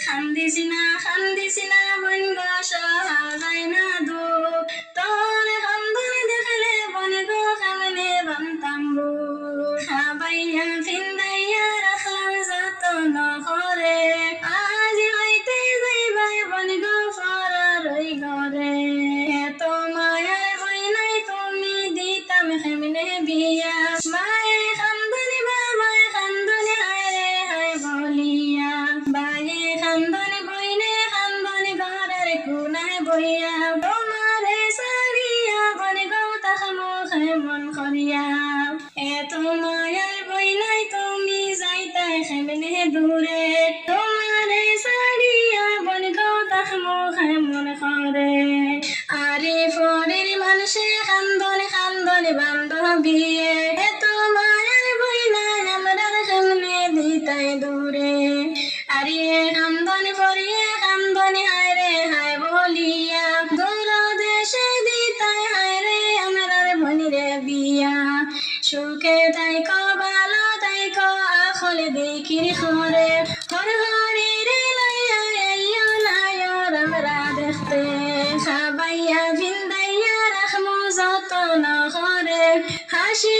খান্দিছি না বন গো সহায় না দুঃখ তোর কান্দনে দেখলে বন গো কেমনে বান্তাম বুক খাবাইয়া ফিন্দাইয়া রাখলাম যতন করে আজ হইতে যাইবাই বন গো ফরা রই ঘরে এত মায়ার বই নাই তুমি দিতাম কেমনে বিয়া মায়ে কান্দনে বাবায় কান্দনে হায় রে হায় বলিয়া বায়ে কান্দনে বইনে কান্দনে ঘরের কোনায় বইয়া তোমারে সারিয়া বনে গো তাহা মুখে মন করিয়া এত মায়ার বই নাই তুমি যাইতাই কেমনে দূরে তোমারে সারিয়া বনে গো তাহা মুখে মন করে আরে পরের মানুষে কান্দনে বান্ধবিয়ে এত মায়ার বই নাই আমরা কেমনে দিতাই দূরে আরে কান্দনে পড়িয়ে কান্দনে হায় রে হায় বলিয়া দূর দেশে দিতাই হায় রে আমার বনিরে বিয়া সুখে তাইকো ভালো তাইকো আখলে দেখির খরে হর হরি রে লইয়া আইও নায়র আমরা দেখতে খাবাইয়া ভিন্দাইয়া রাখমু যতন করে হাসি